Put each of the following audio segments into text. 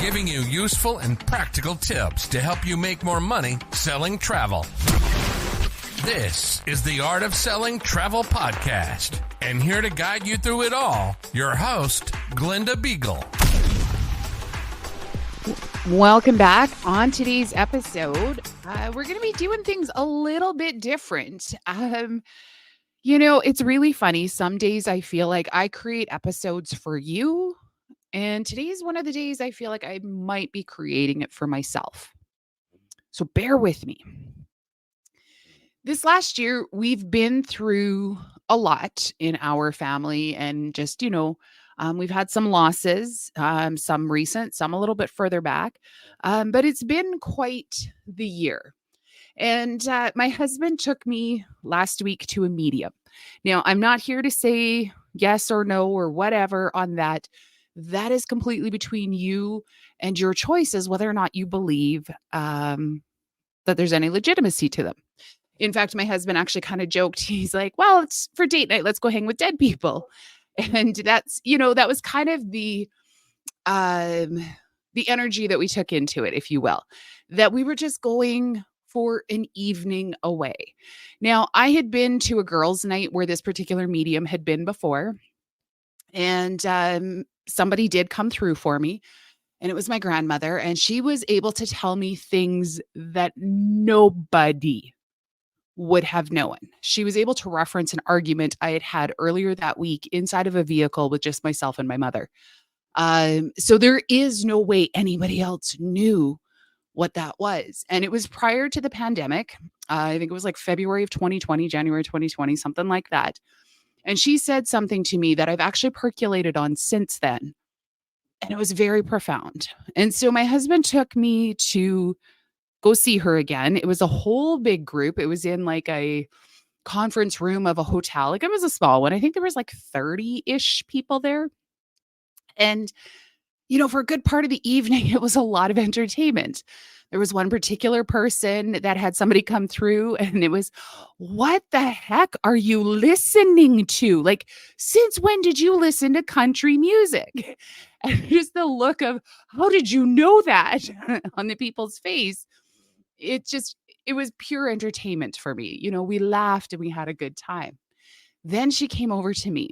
giving you useful and practical tips to help you make more money selling travel. This is the Art of Selling Travel Podcast. And here to guide you through it all, your host, Glenda Beagle. Welcome back. On today's episode, we're going to be doing things a little bit different. It's really funny. Some days I feel like I create episodes for you, and today's one of the days I feel like I might be creating it for myself. So bear with me. This last year, we've been through a lot in our family, and just, we've had some losses, some recent, some a little bit further back, but it's been quite the year. And my husband took me last week to a medium. Now, I'm not here to say yes or no or whatever on that. That is completely between you and your choices, whether or not you believe that there's any legitimacy to them. In fact, my husband actually kind of joked. He's like, well, it's for date night. Let's go hang with dead people. And that's, that was kind of the energy that we took into it, if you will, that we were just going for an evening away. Now, I had been to a girls' night where this particular medium had been before, and somebody did come through for me, and it was my grandmother, and she was able to tell me things that nobody would have known. She was able to reference an argument I had had earlier that week inside of a vehicle with just myself and my mother. So there is no way anybody else knew what that was. And it was prior to the pandemic. I think it was like February of 2020, January 2020, something like that. And she said something to me that I've actually percolated on since then. And it was very profound. And so my husband took me to go see her again. It was a whole big group. It was in like a conference room of a hotel. Like, it was a small one. I think there was like 30-ish people there. And, for a good part of the evening, it was a lot of entertainment. There was one particular person that had somebody come through, and it was, what the heck are you listening to? Like, since when did you listen to country music? And just the look of, how did you know that on the people's face? It was pure entertainment for me. We laughed and we had a good time. Then she came over to me.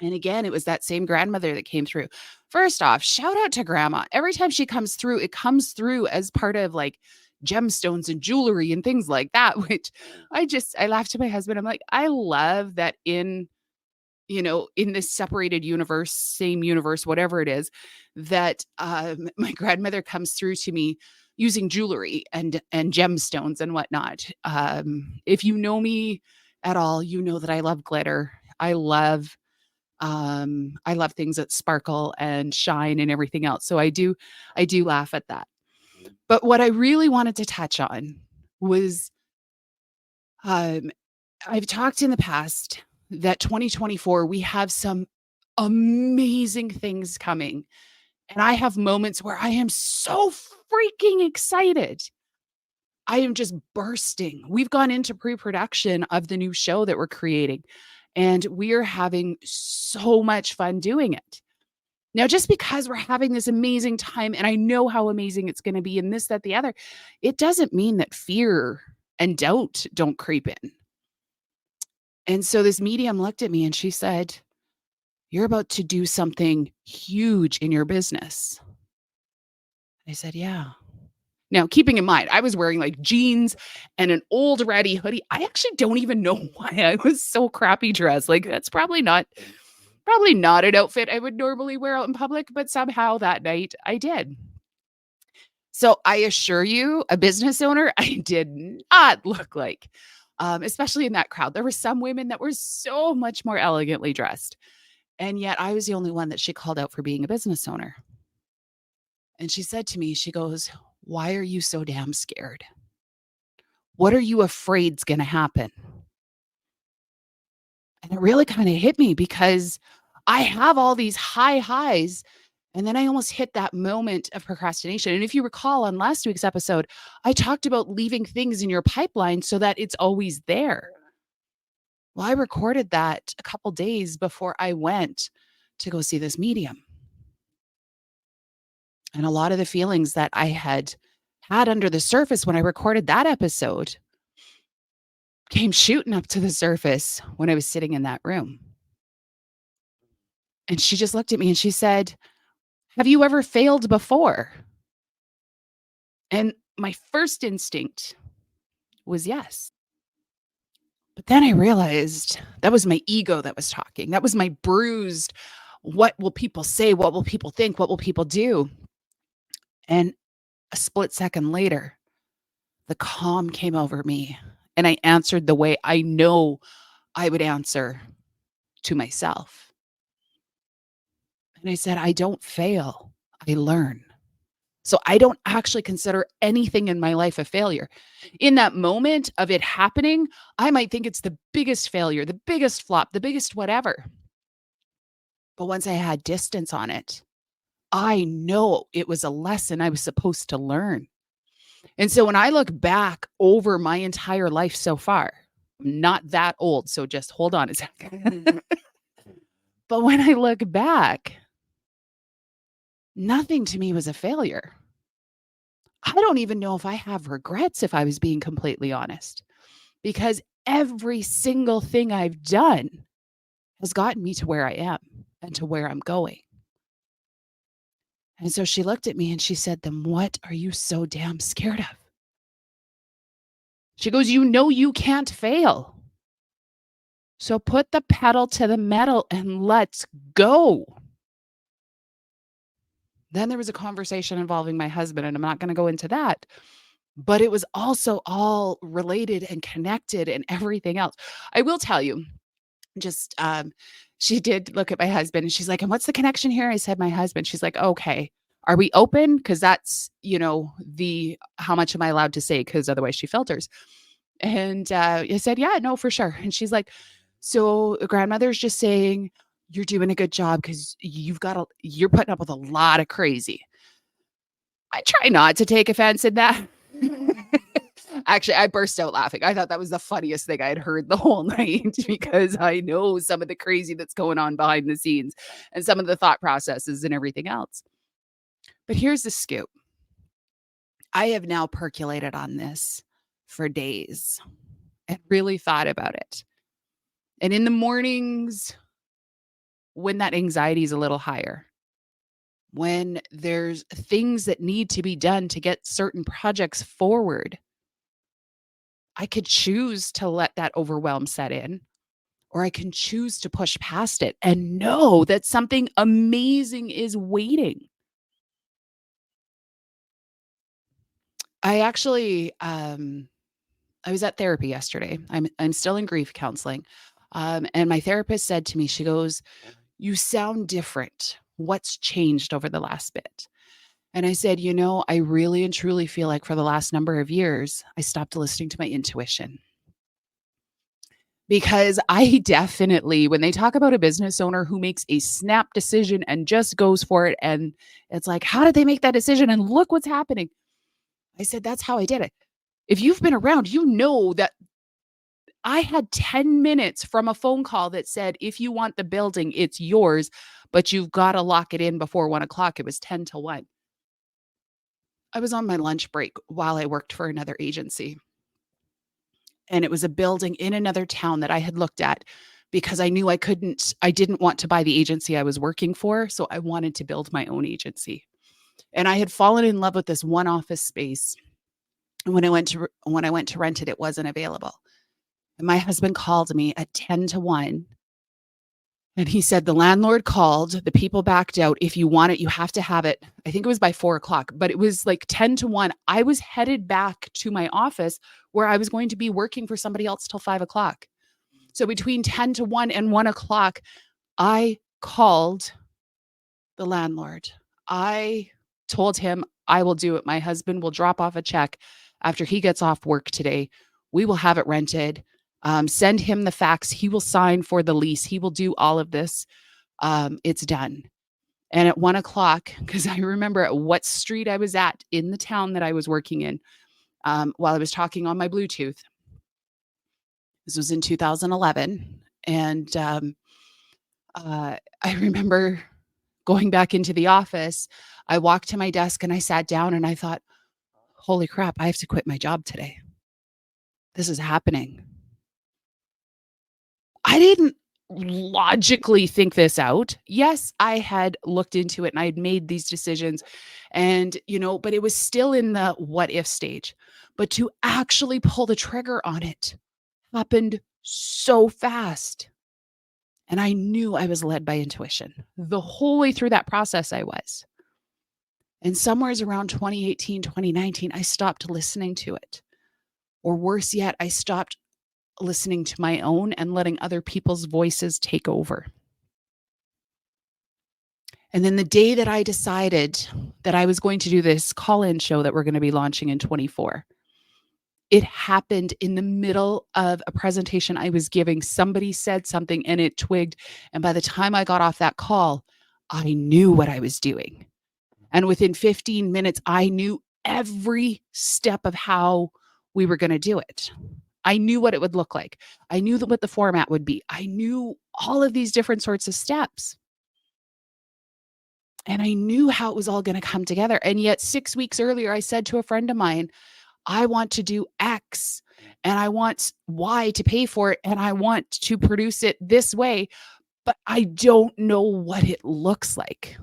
And again, it was that same grandmother that came through. First off, shout out to grandma. Every time she comes through, it comes through as part of like gemstones and jewelry and things like that, which I laughed to my husband. I'm like, I love that in this separated universe, same universe, whatever it is, that my grandmother comes through to me using jewelry and gemstones and whatnot. If you know me at all, you know that I love glitter. I love things that sparkle and shine and everything else. So I do laugh at that. But what I really wanted to touch on was, I've talked in the past that 2024, we have some amazing things coming. And I have moments where I am so freaking excited. I am just bursting. We've gone into pre-production of the new show that we're creating, and we are having so much fun doing it. Now, just because we're having this amazing time, and I know how amazing it's going to be and this, that, the other, it doesn't mean that fear and doubt don't creep in. And so this medium looked at me and she said, you're about to do something huge in your business. I said, yeah. Now, keeping in mind, I was wearing like jeans and an old ratty hoodie. I actually don't even know why I was so crappy dressed. Like, that's probably not an outfit I would normally wear out in public, but somehow that night I did. So I assure you, a business owner, I did not look like, especially in that crowd. There were some women that were so much more elegantly dressed. And yet I was the only one that she called out for being a business owner. And she said to me, she goes, why are you so damn scared? What are you afraid's going to happen? And it really kind of hit me because I have all these highs, and then I almost hit that moment of procrastination. And if you recall on last week's episode, I talked about leaving things in your pipeline so that it's always there. Well, I recorded that a couple days before I went to go see this medium. And a lot of the feelings that I had under the surface when I recorded that episode came shooting up to the surface when I was sitting in that room. And she just looked at me and she said, "Have you ever failed before?" And my first instinct was yes. But then I realized that was my ego that was talking. That was my bruised, what will people say? What will people think? What will people do? And a split second later, the calm came over me and I answered the way I know I would answer to myself. And I said, "I don't fail, I learn." So I don't actually consider anything in my life a failure. In that moment of it happening, I might think it's the biggest failure, the biggest flop, the biggest whatever. But once I had distance on it, I know it was a lesson I was supposed to learn. And so when I look back over my entire life so far, I'm not that old, so just hold on a second. But when I look back, nothing to me was a failure. I don't even know if I have regrets, if I was being completely honest, because every single thing I've done has gotten me to where I am and to where I'm going. And so she looked at me and she said, "Then what are you so damn scared of?" She goes, "You know you can't fail. So put the pedal to the metal and let's go." Then there was a conversation involving my husband, and I'm not going to go into that, but it was also all related and connected and everything else. I will tell you, just she did look at my husband and she's like, "And what's the connection here?" I said, "My husband." She's like, "Okay. Are we open? Because that's, the how much am I allowed to say? Because otherwise she filters." And I said, "Yeah, no, for sure." And she's like, "So the grandmother's just saying you're doing a good job because you're putting up with a lot of crazy." I try not to take offense in that. Actually, I burst out laughing. I thought that was the funniest thing I had heard the whole night because I know some of the crazy that's going on behind the scenes and some of the thought processes and everything else. But here's the scoop. I have now percolated on this for days and really thought about it. And in the mornings, when that anxiety is a little higher, when there's things that need to be done to get certain projects forward, I could choose to let that overwhelm set in, or I can choose to push past it and know that something amazing is waiting. I actually, I was at therapy yesterday. I'm still in grief counseling, and my therapist said to me, she goes, "You sound different. What's changed over the last bit?" And I said, I really and truly feel like for the last number of years, I stopped listening to my intuition." Because I definitely, when they talk about a business owner who makes a snap decision and just goes for it, and it's like, how did they make that decision? And look what's happening. I said, that's how I did it. If you've been around, you know that I had 10 minutes from a phone call that said, if you want the building, it's yours, but you've got to lock it in before 1 o'clock. It was 10 to 1. I was on my lunch break while I worked for another agency. And it was a building in another town that I had looked at because I knew I didn't want to buy the agency I was working for. So I wanted to build my own agency. And I had fallen in love with this one office space. And when I went to rent it, it wasn't available. And my husband called me at 10 to 1. And he said, the landlord called, the people backed out. If you want it, you have to have it. I think it was by 4 o'clock, but it was like 10 to 1. I was headed back to my office where I was going to be working for somebody else till 5 o'clock. So between 10 to 1 and 1 o'clock, I called the landlord. I told him I will do it. My husband will drop off a check after he gets off work today. We will have it rented. Send him the fax. He will sign for the lease. He will do all of this. It's done. And at 1 o'clock, because I remember at what street I was at in the town that I was working in, while I was talking on my Bluetooth. This was in 2011. And I remember going back into the office, I walked to my desk and I sat down and I thought, holy crap, I have to quit my job today. This is happening. I didn't logically think this out. Yes, I had looked into it and I had made these decisions and, but it was still in the what if stage. But to actually pull the trigger on it happened so fast. And I knew I was led by intuition. The whole way through that process, I was. And somewheres around 2018, 2019, I stopped listening to it. Or worse yet, I stopped listening to my own and letting other people's voices take over. And then the day that I decided that I was going to do this call-in show that we're going to be launching in 24, it happened in the middle of a presentation I was giving. Somebody said something and it twigged. And by the time I got off that call, I knew what I was doing. And within 15 minutes, I knew every step of how we were going to do it. I knew what it would look like. I knew what the format would be. I knew all of these different sorts of steps. And I knew how it was all going to come together. And yet 6 weeks earlier, I said to a friend of mine, I want to do X and I want Y to pay for it and I want to produce it this way, but I don't know what it looks like.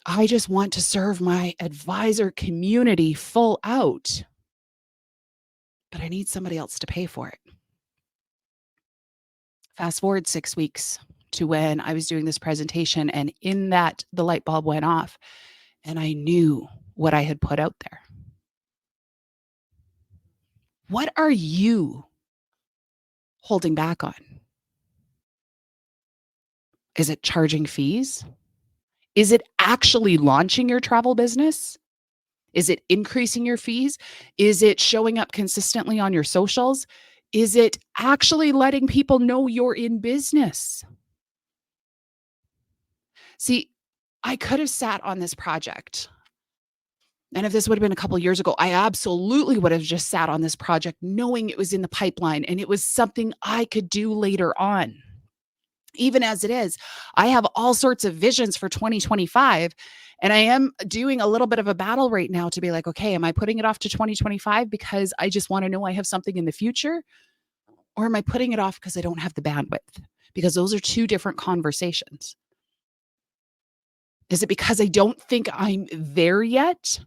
I just want to serve my advisor community full out, but I need somebody else to pay for it. Fast forward 6 weeks to when I was doing this presentation, and in that, the light bulb went off and I knew what I had put out there. What are you holding back on? Is it charging fees? Is it actually launching your travel business? Is it increasing your fees? Is it showing up consistently on your socials? Is it actually letting people know you're in business? See, I could have sat on this project. And if this would have been a couple of years ago, I absolutely would have just sat on this project knowing it was in the pipeline and it was something I could do later on. Even as it is, I have all sorts of visions for 2025. And I am doing a little bit of a battle right now to be like, okay, am I putting it off to 2025 because I just want to know I have something in the future? Or am I putting it off because I don't have the bandwidth? Because those are two different conversations. Is it because I don't think I'm there yet?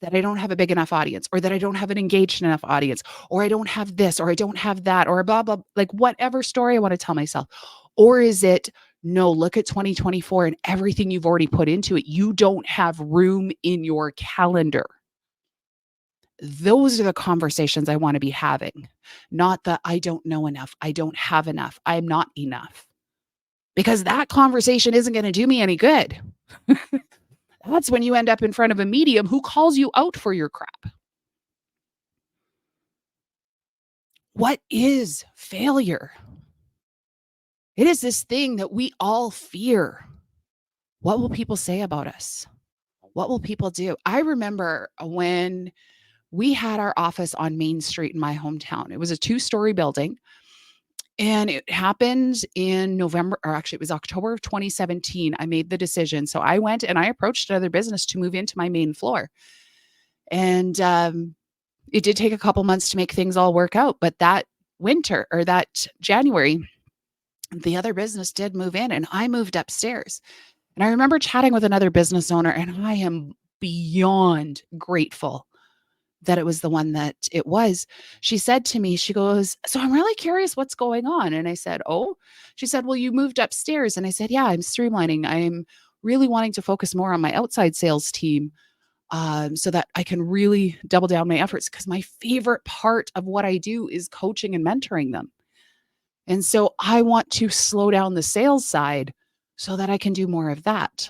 That I don't have a big enough audience, or that I don't have an engaged enough audience, or I don't have this, or I don't have that, or blah, blah, like whatever story I want to tell myself. Or is it, no, look at 2024 and everything you've already put into it. You don't have room in your calendar. Those are the conversations I want to be having, not the I don't know enough. I don't have enough. I'm not enough. Because that conversation isn't going to do me any good. That's when you end up in front of a medium who calls you out for your crap. What is failure? It is this thing that we all fear. What will people say about us? What will people do? I remember when we had our office on Main Street in my hometown. It was a 2-story building. And it happened in November, or actually it was October of 2017. I made the decision. So I went and I approached another business to move into my main floor. And it did take a couple months to make things all work out. But that winter, or that January, the other business did move in and I moved upstairs. And I remember chatting with another business owner, and I am beyond grateful that it was the one that it was. She said to me, she goes, so I'm really curious what's going on. And I said, oh, she said, well, you moved upstairs. And I said, yeah, I'm streamlining. I'm really wanting to focus more on my outside sales team so that I can really double down my efforts, because my favorite part of what I do is coaching and mentoring them. And so I want to slow down the sales side so that I can do more of that.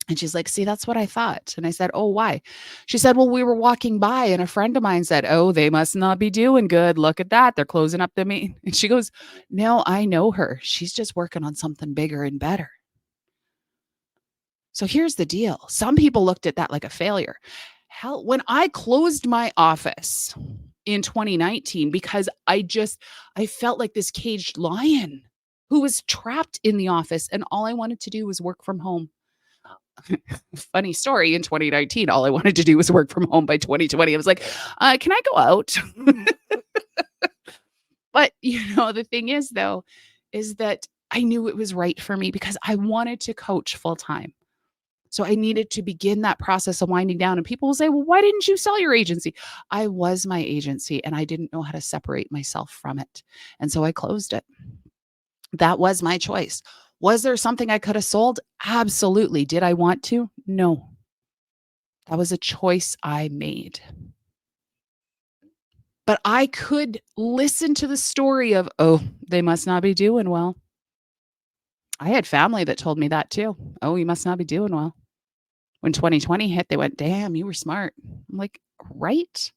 And she's like, see, that's what I thought. And I said, oh, why? She said, well, we were walking by and a friend of mine said, oh, they must not be doing good. Look at that. They're closing up the main. And she goes, no, I know her. She's just working on something bigger and better. So here's the deal. Some people looked at that like a failure. Hell, when I closed my office in 2019, because I felt like this caged lion. who was trapped in the office and all I wanted to do was work from home. Funny story, in 2019, all I wanted to do was work from home. By 2020, I was like, can I go out? But, the thing is, though, is that I knew it was right for me because I wanted to coach full time. So I needed to begin that process of winding down. And people will say, well, why didn't you sell your agency? I was my agency and I didn't know how to separate myself from it. And so I closed it. That was my choice. Was there something I could have sold? Absolutely. Did I want to? No. That was a choice I made. But I could listen to the story of, oh, they must not be doing well. I had family that told me that too. Oh, you must not be doing well. When 2020 hit, they went, damn, you were smart. I'm like, right?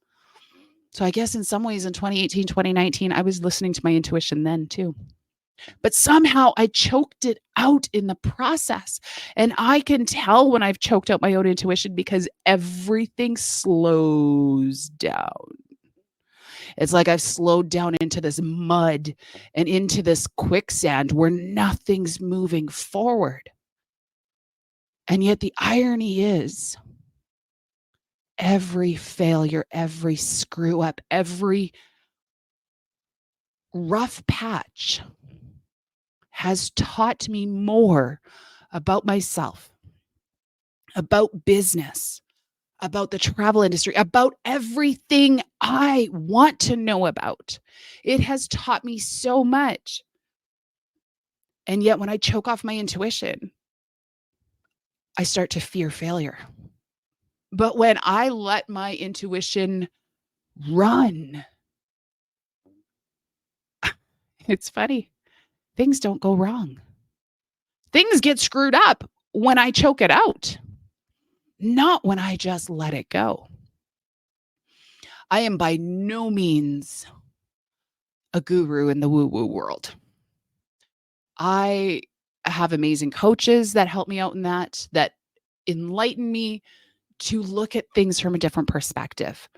So I guess in some ways in 2018, 2019, I was listening to my intuition then too. But somehow I choked it out in the process. And I can tell when I've choked out my own intuition because everything slows down. It's like I've slowed down into this mud and into this quicksand where nothing's moving forward. And yet the irony is every failure, every screw up, every rough patch has taught me more about myself, about business, about the travel industry, about everything I want to know about. It has taught me so much. And yet when I choke off my intuition, I start to fear failure. But when I let my intuition run, it's funny. Things don't go wrong. Things get screwed up when I choke it out, not when I just let it go. I am by no means a guru in the woo-woo world. I have amazing coaches that help me out in that enlighten me to look at things from a different perspective.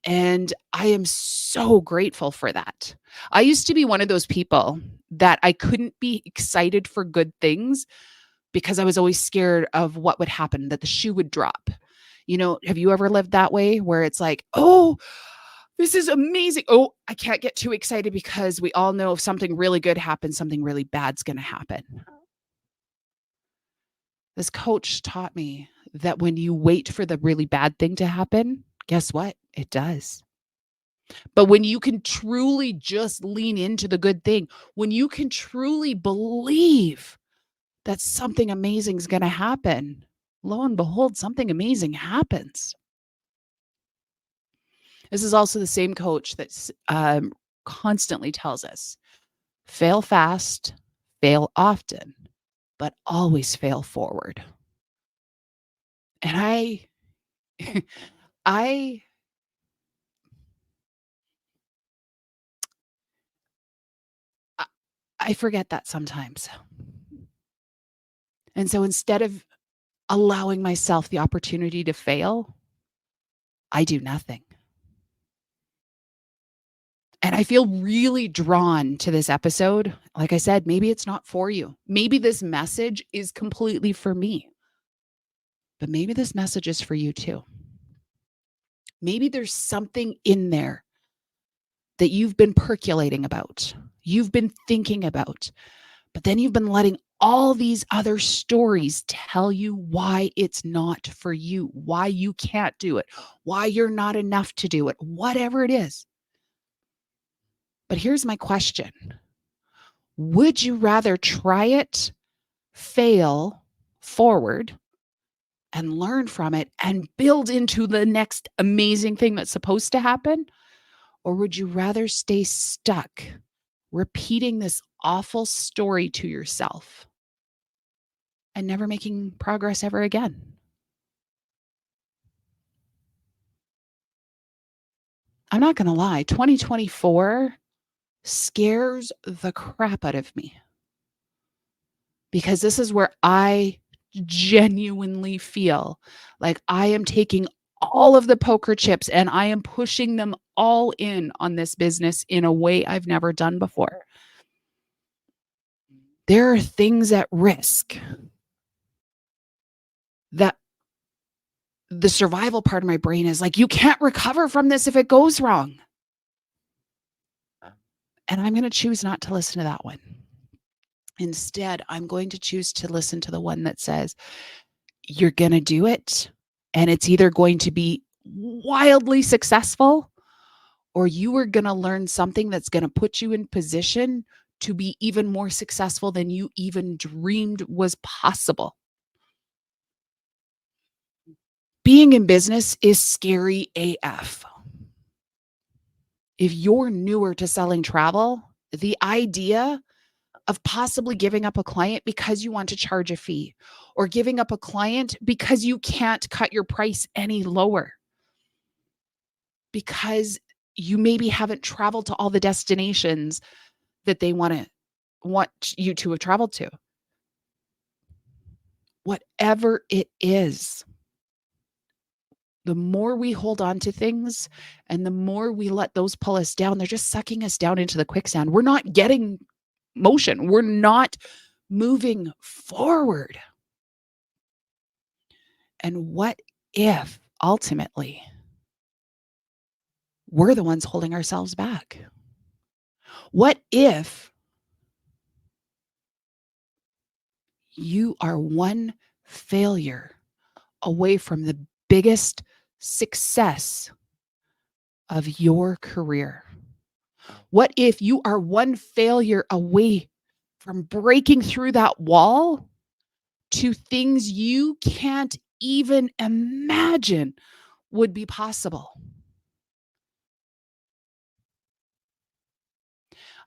And I am so grateful for that. I used to be one of those people that I couldn't be excited for good things because I was always scared of what would happen, that the shoe would drop. Have you ever lived that way where it's like, oh, this is amazing. Oh, I can't get too excited because we all know if something really good happens, something really bad's going to happen. This coach taught me that when you wait for the really bad thing to happen, guess what? It does. But when you can truly just lean into the good thing, when you can truly believe that something amazing is going to happen, lo and behold, something amazing happens. This is also the same coach that constantly tells us, fail fast, fail often, but always fail forward. And I forget that sometimes. And so instead of allowing myself the opportunity to fail, I do nothing. And I feel really drawn to this episode. Like I said, maybe it's not for you. Maybe this message is completely for me. But maybe this message is for you too. Maybe there's something in there that you've been percolating about, you've been thinking about, but then you've been letting all these other stories tell you why it's not for you, why you can't do it, why you're not enough to do it, whatever it is. But here's my question. Would you rather try it, fail forward, and learn from it and build into the next amazing thing that's supposed to happen? Or would you rather stay stuck repeating this awful story to yourself and never making progress ever again? I'm not going to lie, 2024 scares the crap out of me because this is where I genuinely feel like I am taking all of the poker chips and I am pushing them all in on this business in a way I've never done before. There are things at risk that the survival part of my brain is like, you can't recover from this if it goes wrong. And I'm going to choose not to listen to that one. Instead, I'm going to choose to listen to the one that says, you're going to do it, and it's either going to be wildly successful, or you are going to learn something that's going to put you in position to be even more successful than you even dreamed was possible. Being in business is scary AF. If you're newer to selling travel, the idea of possibly giving up a client because you want to charge a fee, or giving up a client because you can't cut your price any lower, because you maybe haven't traveled to all the destinations that they want you to have traveled to. Whatever it is, the more we hold on to things and the more we let those pull us down, they're just sucking us down into the quicksand. We're not getting motion. We're not moving forward. And what if ultimately we're the ones holding ourselves back? What if you are one failure away from the biggest success of your career? What if you are one failure away from breaking through that wall to things you can't even imagine would be possible?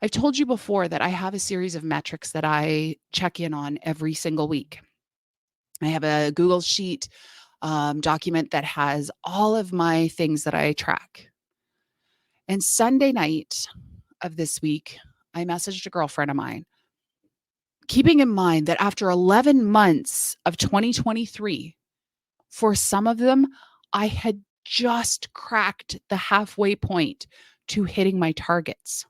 I've told you before that I have a series of metrics that I check in on every single week. I have a Google Sheet document that has all of my things that I track. And Sunday night of this week, I messaged a girlfriend of mine, keeping in mind that after 11 months of 2023, for some of them, I had just cracked the halfway point to hitting my targets.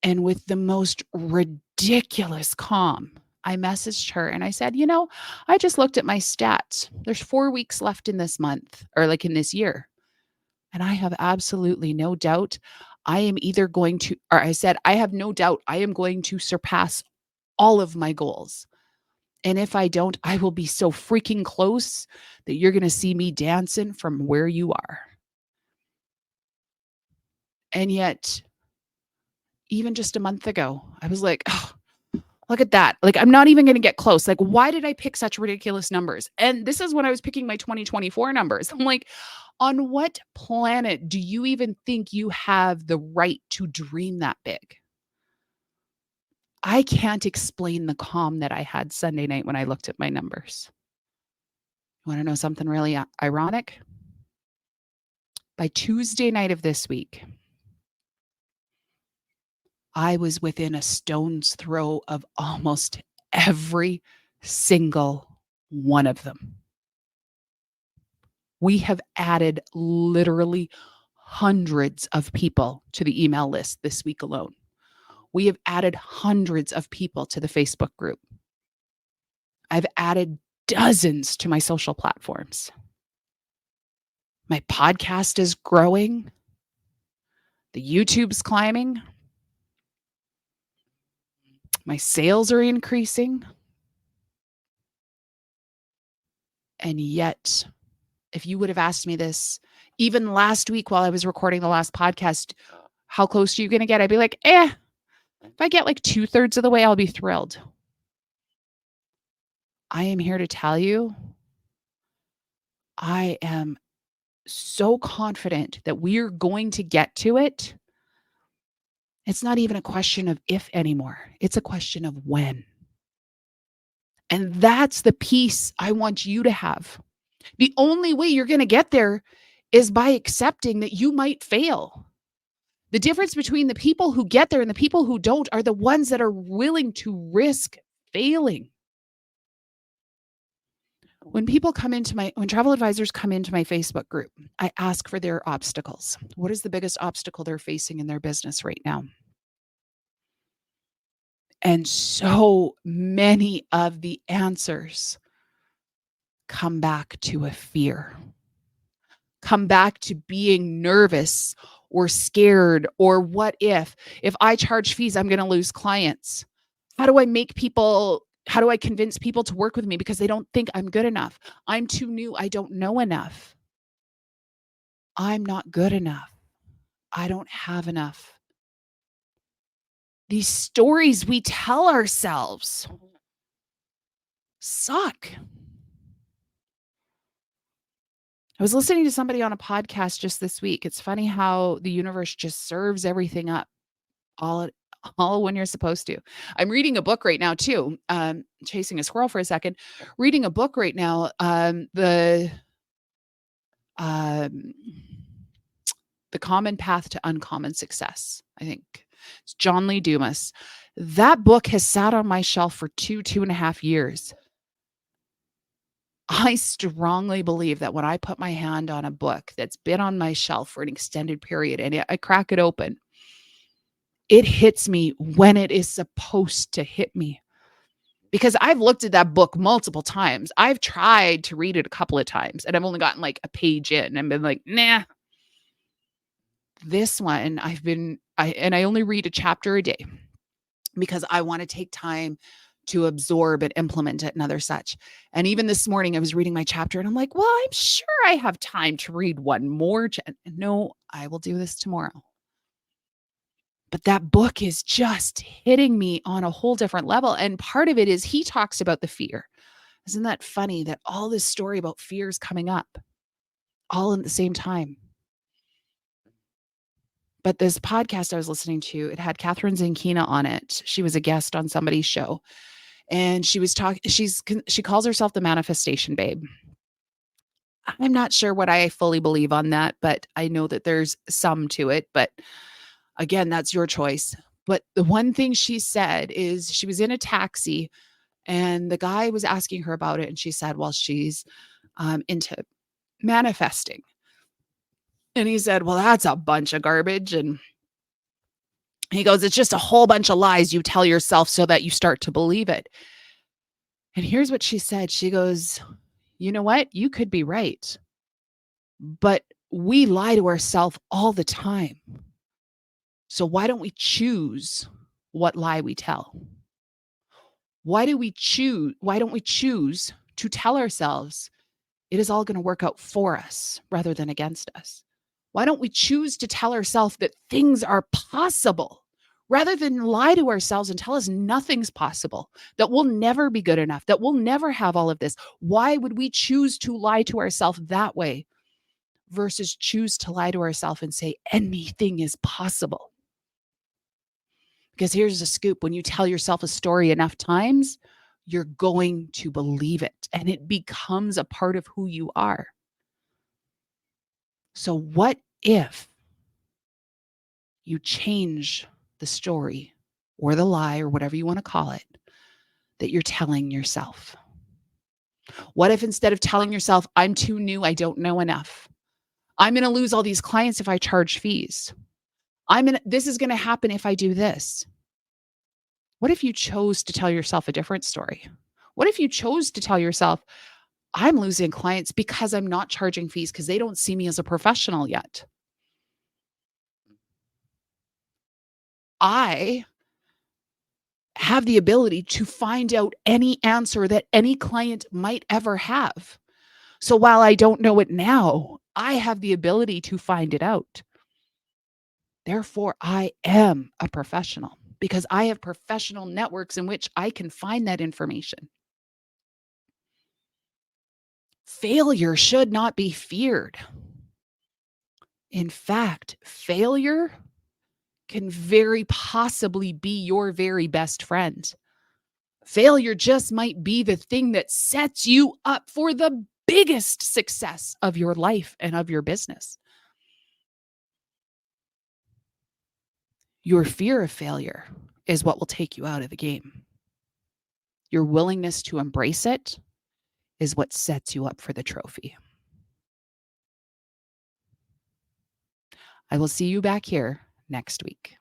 And with the most ridiculous calm, I messaged her and I said, I just looked at my stats. There's 4 weeks left in this month, or like in this year. And I have absolutely no doubt I am either going to, or I said, I have no doubt I am going to surpass all of my goals. And if I don't, I will be so freaking close that you're going to see me dancing from where you are. And yet, even just a month ago, I was like, oh, look at that. Like, I'm not even going to get close. Like, why did I pick such ridiculous numbers? And this is when I was picking my 2024 numbers. I'm like, on what planet do you even think you have the right to dream that big? I can't explain the calm that I had Sunday night when I looked at my numbers. You want to know something really ironic? By Tuesday night of this week, I was within a stone's throw of almost every single one of them. We have added literally hundreds of people to the email list this week alone. We have added hundreds of people to the Facebook group. I've added dozens to my social platforms. My podcast is growing. The YouTube's climbing. My sales are increasing. And yet, if you would have asked me this even last week while I was recording the last podcast, how close are you going to get? I'd be like, if I get like 2/3 of the way, I'll be thrilled. I am here to tell you, I am so confident that we are going to get to it. It's not even a question of if anymore. It's a question of when. And that's the piece I want you to have. The only way you're going to get there is by accepting that you might fail. The difference between the people who get there and the people who don't are the ones that are willing to risk failing. When travel advisors come into my Facebook group, I ask for their obstacles. What is the biggest obstacle they're facing in their business right now? And so many of the answers come back to a fear, come back to being nervous or scared, or what if I charge fees, I'm going to lose clients? How do I convince people to work with me because they don't think I'm good enough? I'm too new. I don't know enough. I'm not good enough. I don't have enough. These stories we tell ourselves suck. I was listening to somebody on a podcast just this week. It's funny how the universe just serves everything up all when you're supposed to. I'm reading a book right now too. Chasing a squirrel for a second. Reading a book right now. The Common Path to Uncommon Success. I think it's John Lee Dumas. That book has sat on my shelf for 2.5 years. I strongly believe that when I put my hand on a book that's been on my shelf for an extended period and I crack it open, it hits me when it is supposed to hit me. Because I've looked at that book multiple times. I've tried to read it a couple of times and I've only gotten like a page in and been like, nah. This one I only read a chapter a day because I want to take time to absorb and implement it and other such. And even this morning I was reading my chapter and I'm like, well, I'm sure I have time to read one more. No, I will do this tomorrow. But that book is just hitting me on a whole different level. And part of it is he talks about the fear. Isn't that funny that all this story about fear is coming up all at the same time? But this podcast I was listening to, it had Catherine Zankina on it. She was a guest on somebody's show. And she was talking, she calls herself the manifestation babe. I'm not sure what I fully believe on that, but I know that there's some to it. But again, that's your choice. But the one thing she said is she was in a taxi and the guy was asking her about it. And she said, well, she's into manifesting. And he said, well, that's a bunch of garbage. And he goes, it's just a whole bunch of lies you tell yourself so that you start to believe it. And here's what she said. She goes, you know what? You could be right. But we lie to ourselves all the time. So why don't we choose what lie we tell? Why don't we choose to tell ourselves it is all going to work out for us rather than against us? Why don't we choose to tell ourselves that things are possible rather than lie to ourselves and tell us nothing's possible, that we'll never be good enough, that we'll never have all of this? Why would we choose to lie to ourselves that way versus choose to lie to ourselves and say anything is possible? Because here's the scoop. When you tell yourself a story enough times, you're going to believe it and it becomes a part of who you are. So what if you change the story or the lie or whatever you want to call it that you're telling yourself? What if instead of telling yourself, I'm too new, I don't know enough, I'm going to lose all these clients if I charge fees, this is going to happen if I do this? What if you chose to tell yourself a different story? What if you chose to tell yourself, I'm losing clients because I'm not charging fees because they don't see me as a professional yet? I have the ability to find out any answer that any client might ever have. So while I don't know it now, I have the ability to find it out. Therefore, I am a professional because I have professional networks in which I can find that information. Failure should not be feared. In fact, failure can very possibly be your very best friend. Failure just might be the thing that sets you up for the biggest success of your life and of your business. Your fear of failure is what will take you out of the game. Your willingness to embrace it is what sets you up for the trophy. I will see you back here next week.